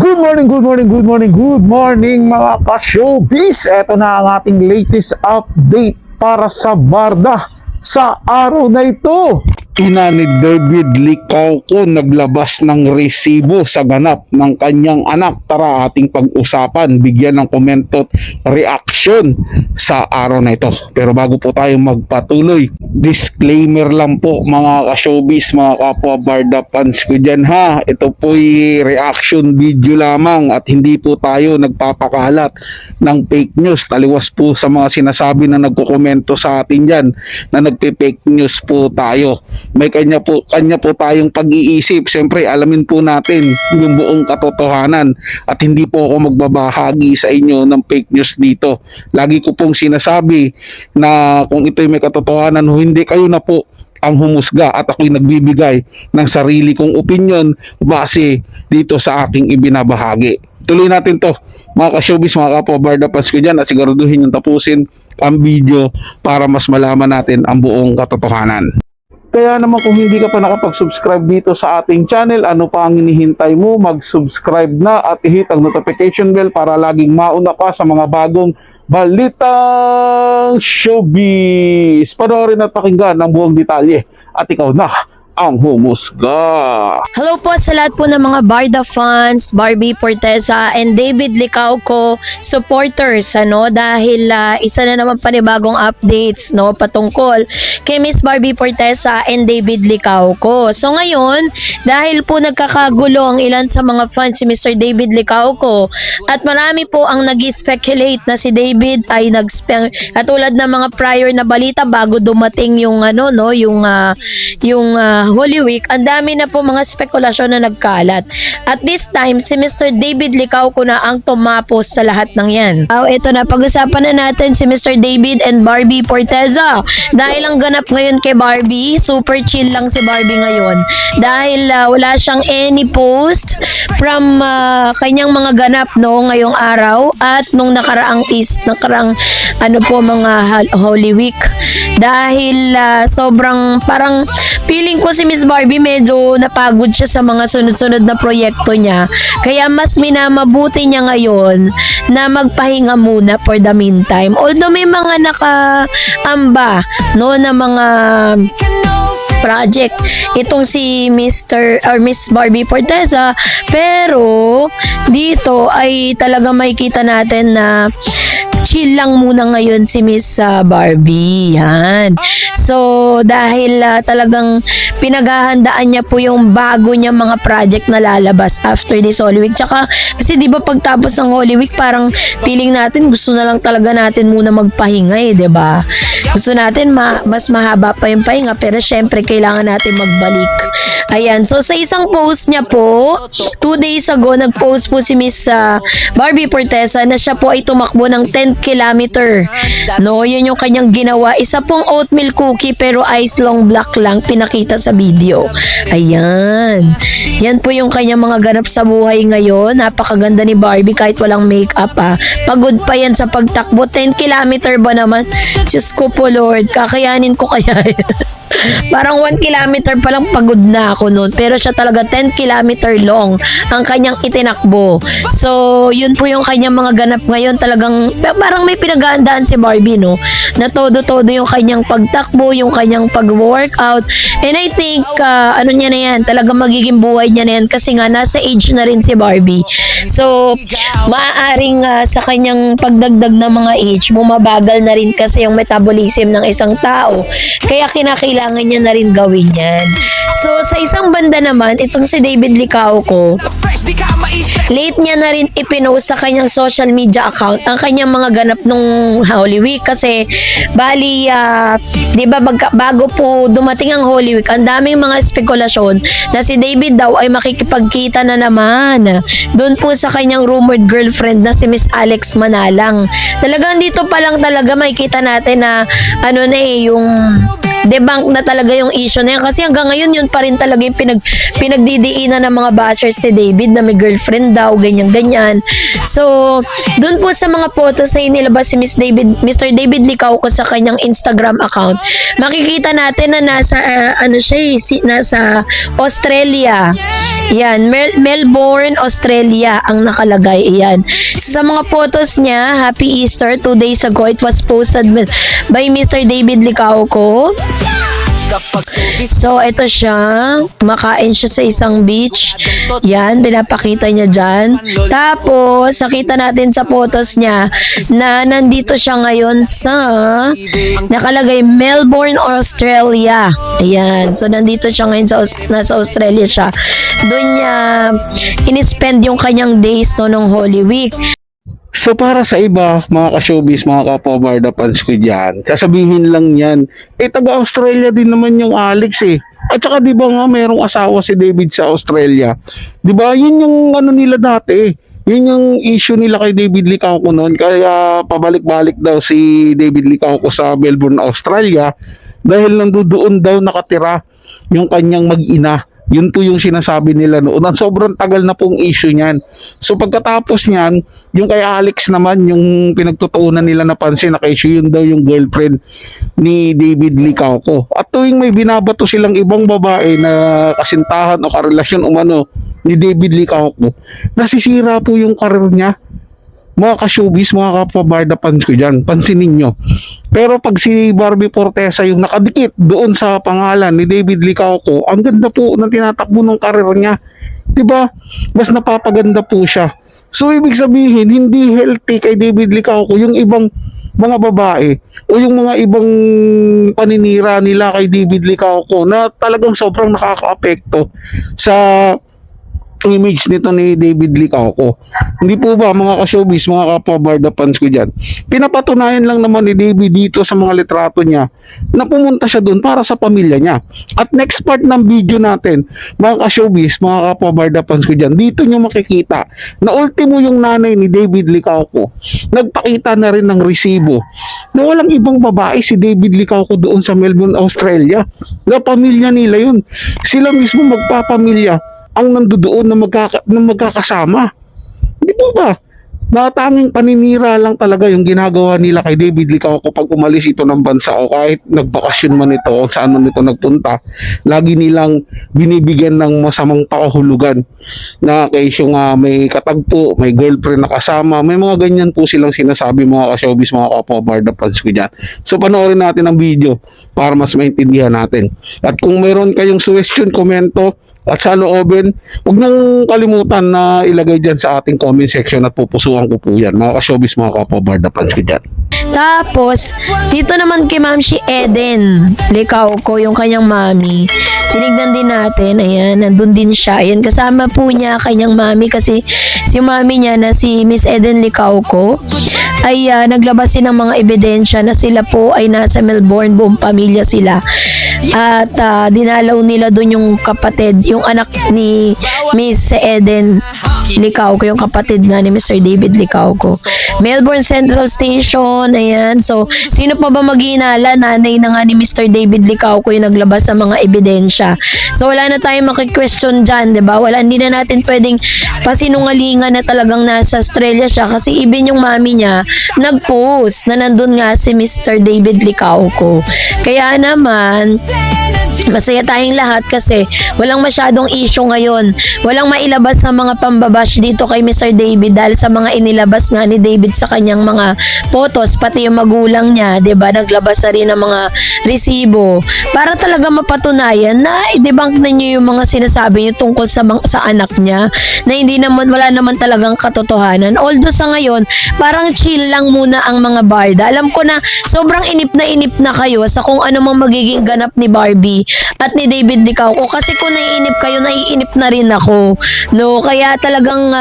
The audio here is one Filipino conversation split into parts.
Good morning, good morning, good morning, good morning mga ka-showbiz. Ito na ang ating latest update para sa Barda sa araw na ito. Ina ni David Licauco naglabas ng resibo sa ganap ng kanyang anak. Tara ating pag-usapan, bigyan ng komento at reaction sa araw na ito. Pero bago po tayo magpatuloy, disclaimer lang po mga ka-showbiz, mga kapwa Barda fans ko dyan ha. Ito po'y reaction video lamang at hindi po tayo nagpapakalat ng fake news. Taliwas po sa mga sinasabi na nagkukomento sa atin dyan na nagpe-fake news po tayo. May kanya po tayong pag-iisip. Siyempre, alamin po natin yung buong katotohanan at hindi po ako magbabahagi sa inyo ng fake news dito. Lagi ko pong sinasabi na kung ito'y may katotohanan o hindi, kayo na po ang humusga at ako'y nagbibigay ng sarili kong opinion base dito sa aking ibinabahagi. Tuloy natin to mga ka-showbiz, mga kapwa Barda fans ko dyan, at siguraduhin yung tapusin ang video para mas malaman natin ang buong katotohanan. Kaya naman kung hindi ka pa nakapag-subscribe dito sa ating channel, ano pa ang hinihintay mo? Mag-subscribe na at i-hit ang notification bell para laging mauna ka sa mga bagong balitang showbiz. Panoorin at pakinggan ang buong detalye at ikaw na ang humusga. Hello po sa lahat po ng mga Barda fans, Barbie Forteza and David Licauco supporters, dahil isa na naman panibagong updates patungkol kay Miss Barbie Forteza and David Licauco. So ngayon, dahil po nagkakagulo ang ilan sa mga fans si Mr. David Licauco at marami po ang nag-speculate na si David ay katulad ng mga prior na balita bago dumating yung Holy Week, ang dami na po mga spekulasyon na nagkalat. At this time, si Mr. David Licauco na ang tumapos sa lahat ng yan. Ito na, pag-usapan na natin si Mr. David and Barbie Forteza. Dahil ang ganap ngayon kay Barbie, super chill lang si Barbie ngayon. Dahil wala siyang any post from kanyang mga ganap ngayong araw at nung nakaraang mga Holy Week. Dahil sobrang parang feeling ko si Miss Barbie medyo napagod siya sa mga sunod-sunod na proyekto niya. Kaya mas minamabuti niya ngayon na magpahinga muna for the meantime. Although may mga nakaamba na mga project itong si Miss Barbie Forteza, pero dito ay talaga makikita natin na chill lang muna ngayon si Miss Barbie. Yan. So, dahil talagang pinaghahandaan niya po yung bago niya mga project na lalabas after this Holy Week. Tsaka, kasi di ba pagtapos ng Holy Week, parang feeling natin gusto na lang talaga natin muna magpahinga di ba? Gusto natin mas mahaba pa yung pahinga, pero syempre kailangan natin magbalik. Ayan. So, sa isang post niya po, 2 days ago, nag-post po si Miss Barbie Forteza na siya po ay tumakbo ng 10 kilometer. Yun yung kanyang ginawa. Isa pong oatmeal cookie pero ice long black lang pinakita sa video. Ayan. Yan po yung kanyang mga ganap sa buhay ngayon. Napakaganda ni Barbie kahit walang makeup Pagod pa yan sa pagtakbo. 10 kilometer ba naman? Diyos ko po Lord, kakayanin ko kaya Parang 1 kilometer pa lang pagod na ako noon. Pero siya talaga 10 kilometer long ang kanyang itinakbo. So, yun po yung kanyang mga ganap ngayon. Talagang parang may pinaghahandaan si Barbie, na todo-todo yung kanyang pagtakbo, yung kanyang pag-workout. And I think, niya na yan, talagang magiging buhay niya na yan kasi nga nasa age na rin si Barbie. So, maaaring sa kanyang pagdagdag ng mga age, bumabagal na rin kasi yung metabolism ng isang tao. Kaya kailangan niya na rin gawin yan. So, sa isang banda naman, itong si David Licauco, late niya na rin ipinost sa kanyang social media account ang kanyang mga ganap nung Holy Week kasi bali, di ba bago po dumating ang Holy Week, ang daming mga spekulasyon na si David daw ay makikipagkita na naman doon po sa kanyang rumored girlfriend na si Miss Alex Manalang. Talagang dito pa lang talaga makikita natin na yung debunk na talaga yung issue na yan. Kasi hanggang ngayon, yun pa rin talaga yung pinagdidiinan ng mga bashers si David na may girlfriend daw, ganyan-ganyan. So, dun po sa mga photos na inilabas si Mr. David Licauco sa kanyang Instagram account, makikita natin na nasa, nasa Australia. Yan, Melbourne, Australia ang nakalagay. Yan. Sa mga photos niya, Happy Easter, 2 days ago, it was posted by Mr. David Licauco. So, ito siya. Makain siya sa isang beach. Yan, pinapakita niya dyan. Tapos, nakita natin sa photos niya na nandito siya ngayon sa nakalagay Melbourne, Australia. Ayan. So, nandito siya ngayon nasa Australia siya. Doon niya in-spend yung kanyang days no, nung Holy Week. So para sa iba, mga ka-showbiz, mga ka-Pobarda fans ko dyan, sasabihin lang yan, taga-Australia din naman yung Alex eh. At saka di ba nga merong asawa si David sa Australia? Di ba yun yung ano nila dati eh. Yun yung issue nila kay David Licauco noon. Kaya pabalik-balik daw si David Licauco sa Melbourne, Australia dahil nandoon daw nakatira yung kanyang mag-ina. Yun po yung sinasabi nila noon. Sobrang tagal na pong issue niyan. So pagkatapos niyan, yung kay Alex naman, yung pinagtutuunan nila na pansin na kay yun daw yung girlfriend ni David Licauco. At tuwing may binabato silang ibang babae na kasintahan o karelasyon umano ni David Licauco, nasisira po yung karir niya. Mga ka-showbiz, mga ka-Pobarda fans ko dyan, pansinin nyo. Pero pag si Barbie Fortesa yung nakadikit doon sa pangalan ni David Licauco, ang ganda po na tinatakbo ng karir niya. Diba? Mas napapaganda po siya. So, ibig sabihin, hindi healthy kay David Licauco yung ibang mga babae o yung mga ibang paninira nila kay David Licauco na talagang sobrang nakaka-apekto sa image nito ni David Licauco. Hindi po ba mga ka-showbiz, mga ka-Pobarda fans ko dyan, pinapatunayan lang naman ni David dito sa mga litrato niya na pumunta siya doon para sa pamilya niya. At next part ng video natin, mga ka-showbiz, mga ka-Pobarda fans ko dyan, dito nyo makikita na ultimo yung nanay ni David Licauco nagpakita na rin ng resibo na walang ibang babae si David Licauco doon sa Melbourne, Australia. Na pamilya nila yun. Sila mismo magpapamilya ang nandoon na magkakasama. Di po ba? Natanging paninira lang talaga yung ginagawa nila kay David Licauco pag umalis ito ng bansa o kahit nagbakasyon man ito o saan man ito nagpunta. Lagi nilang binibigyan ng masamang pakahulugan na case yung may katagpo, may girlfriend na kasama, may mga ganyan po silang sinasabi mga ka-showbiz, mga ka-Pobarda fans ko dyan. So panoorin natin ang video para mas maintindihan natin. At kung meron kayong suggestion, komento, at sa loobin, huwag nang kalimutan na ilagay dyan sa ating comment section at pupusuan ko po yan. Mga ka-showbiz, mga ka-Pobarda fans ko dyan. Tapos, dito naman kay Ma'am si Eden Licauco, yung kanyang mami. Tinignan din natin, ayan, nandun din siya. Ayan, kasama po niya kanyang mami kasi si mami niya na si Miss Eden Licauco ay naglabas din ng mga ebidensya na sila po ay nasa Melbourne, buong pamilya sila. At dinalaw nila doon yung kapatid, yung anak ni Miss Eden Licauco, yung kapatid nga ni Mr. David Licauco. Melbourne Central Station, ayan. So, sino pa ba maghinala? Nanay na nga ni Mr. David Licauco yung naglabas ng mga ebidensya. So, wala na tayong maki-question dyan, diba? Hindi na natin pwedeng pasinungalingan na talagang nasa Australia siya kasi even yung mami niya nag-post na nandun nga si Mr. David Licauco. Kaya naman, masaya tayong lahat kasi walang masyadong issue ngayon. Walang mailabas na mga pambabash dito kay Mr. David dahil sa mga inilabas nga ni David sa kanyang mga photos, pati yung magulang niya, 'di ba? Naglabas na rin ng mga resibo para talaga mapatunayan na i-debunk ninyo yung mga sinasabi niyo tungkol sa anak niya na hindi naman, wala naman talagang katotohanan. Although sa ngayon, parang chill lang muna ang mga barda. Alam ko na sobrang inip na kayo sa kung ano mang magiging ganap ni Barbie. Barbie at ni David Licauco, kasi kung naiinip kayo, naiinip na rin ako, no? Kaya talagang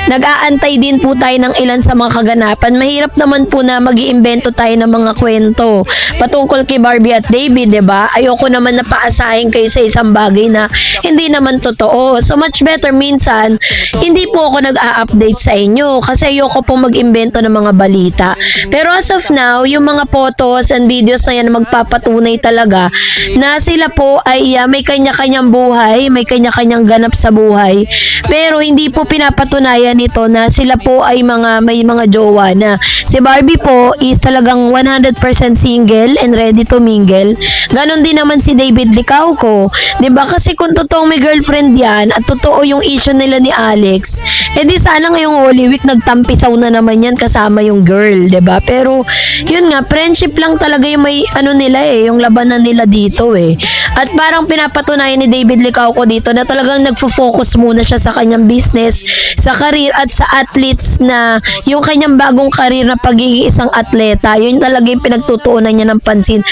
nag-aantay din po tayo ng ilan sa mga kaganapan. Mahirap naman po na mag-iimbento tayo ng mga kwento patungkol kay Barbie at David, 'di ba? Ayoko naman na paasahin kayo sa isang bagay na hindi naman totoo. So much better minsan hindi po ako nag-a-update sa inyo kasi ayoko po mag-imbento ng mga balita. Pero as of now, yung mga photos and videos na yan magpapatunay talaga na sila po ay may kanya-kanyang buhay, may kanya-kanyang ganap sa buhay. Pero hindi po pinapatunayan nito na sila po ay may mga jowa na. Si Barbie po is talagang 100% single and ready to mingle. Ganon din naman si David Licauco. 'Di ba? Kasi kung totoong may girlfriend yan at totoo yung issue nila ni Alex, edi sana ngayong Holy Week nagtampisaw na naman yan kasama yung girl, 'di ba? Pero yun nga, friendship lang talaga yung may nila yung labanan nila dito At parang pinapatunayan ni David Licauco dito na talagang nagfo-focus muna siya sa kanyang business, sa career at sa athletes, na yung kanyang bagong career na pagiging isang atleta, yun talaga yung pinagtutuunan niya ng pansin.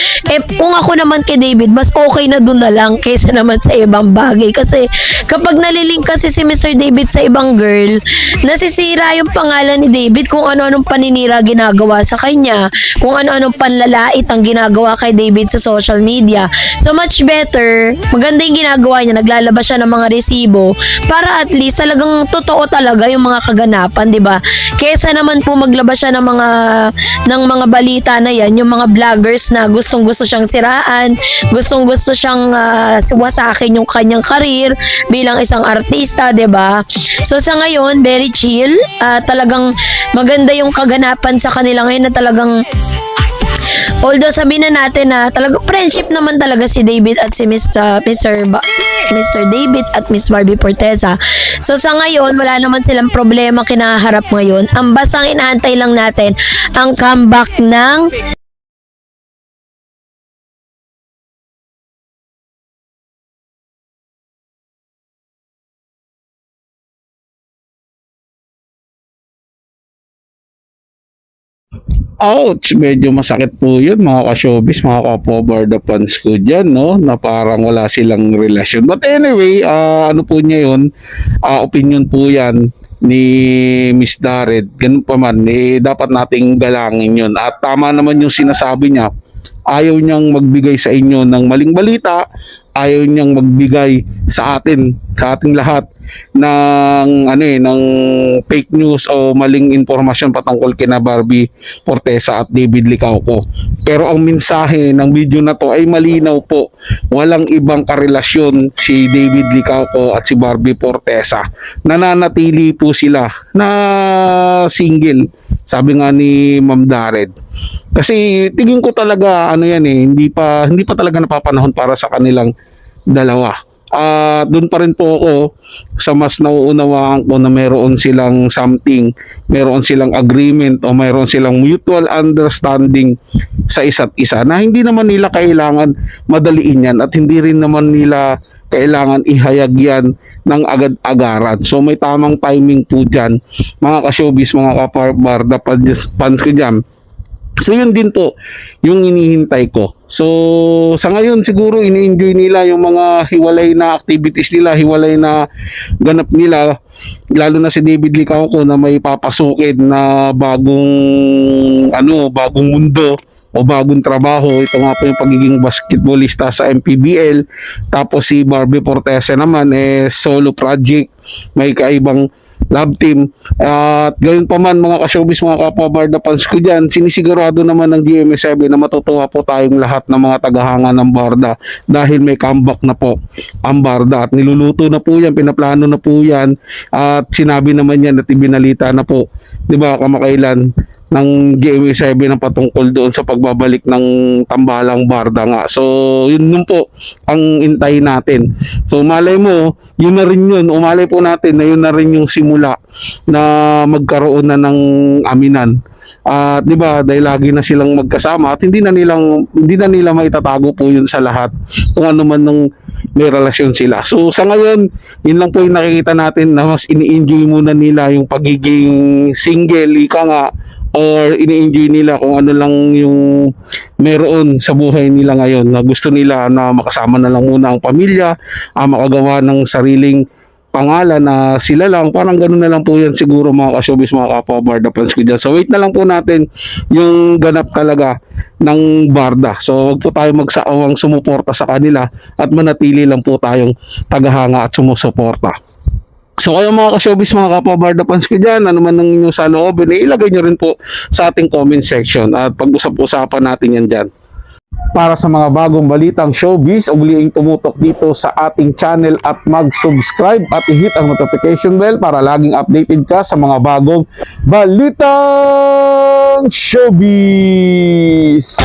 Kung ako naman kay David, mas okay na dun na lang kaysa naman sa ibang bagay. Kasi kapag nalilink kasi si Mr. David sa ibang girl, nasisira yung pangalan ni David kung ano-anong paninira ginagawa sa kanya, kung ano-anong panlalait ang ginagawa kay David sa social media. So much better, maganda yung ginagawa niya, naglalabas siya ng mga resibo para at least talagang totoo talaga yung mga kaganapan, 'di ba? Kesa naman po maglabas siya ng mga balita na yan, yung mga vloggers na gustong-gusto siyang siraan, gustong-gusto siyang wasakin yung kanyang career bilang isang artista, 'di ba? So sa ngayon, very chill, talagang maganda yung kaganapan sa kanila ngayon na talagang although sabihin na natin na talagang friendship naman talaga si David at si Mr. David at Miss Barbie Forteza. So sa ngayon, wala naman silang problema kinaharap ngayon. Ang basang inaantay lang natin ang comeback ng Ouch! Medyo masakit po yun mga ka-showbiz, mga ka-Pobarda fans ko dyan, no? Na parang wala silang relasyon. But anyway, ano po niya yun? Opinion po yan ni Miss Dared. Ganun pa man, dapat nating galangin yun. At tama naman yung sinasabi niya. Ayaw niyang magbigay sa inyo ng maling balita, ayaw niyang magbigay sa ating lahat ng ng fake news o maling impormasyon patungkol kina Barbie Forteza at David Licauco. Pero ang mensahe ng video na to ay malinaw po. Walang ibang karelasyon si David Licauco at si Barbie Forteza. Nananatili po sila na single. Sabi nga ni Ma'am Dared. Kasi tingin ko talaga hindi pa talaga napapanahon para sa kanilang dalawa. Doon pa rin po ako sa mas nauunawaan ko na meron silang something, meron silang agreement o meron silang mutual understanding sa isa't isa na hindi naman nila kailangan madaliin yan at hindi rin naman nila kailangan ihayag yan ng agad-agaran. So may tamang timing po dyan, mga ka-showbiz, mga ka-Pobarda fans ko dyan. So yun din po yung inihintay ko. So sa ngayon siguro ini-enjoy nila yung mga hiwalay na activities nila, hiwalay na ganap nila, lalo na si David Licauco na may papasukin na bagong mundo o bagong trabaho. Ito nga po yung pagiging basketballista sa MPBL. Tapos si Barbie Forteza naman solo project, may kaibang love team. At gayon pa man mga ka-showbiz, mga ka-Pobarda fans ko dyan, sinisigurado naman ng GMA7 na matutuwa po tayong lahat ng mga tagahanga ng Barda dahil may comeback na po ang Barda at niluluto na po yan, pinaplano na po yan at sinabi naman yan at ibinalita na po, di ba, kamakailan ng GMA7 ang patungkol doon sa pagbabalik ng tambalang Barda nga. So yun po ang intay natin. So malay mo, yun na rin yun, umalay po natin na yun na rin yung simula na magkaroon na ng aminan. At di ba, dahil lagi na silang magkasama at hindi na nila maitatago po yun sa lahat kung ano man nung may relasyon sila. So sa ngayon, yun lang po yung nakikita natin na mas ini-enjoy muna nila yung pagiging single, ika nga, or ini-enjoy nila kung ano lang yung meron sa buhay nila ngayon, na gusto nila na makasama na lang muna ang pamilya, makagawa ng sariling pangalan na sila lang, parang gano'n na lang po yan siguro mga ka-showbiz, mga kapwa Barda fans ko dyan. So wait na lang po natin yung ganap talaga ng Barda. So wag po tayo magsaawang sumuporta sa kanila at manatili lang po tayong tagahanga at sumusuporta. So kayo mga ka-showbiz, mga kapwa Barda fans ko dyan, ano man ang inyong saloobin, ilagay nyo rin po sa ating comment section at pag-usap-usapan natin yan dyan. Para sa mga bagong balitang showbiz, ugliing tumutok dito sa ating channel at mag-subscribe at i-hit ang notification bell para laging updated ka sa mga bagong balitang showbiz.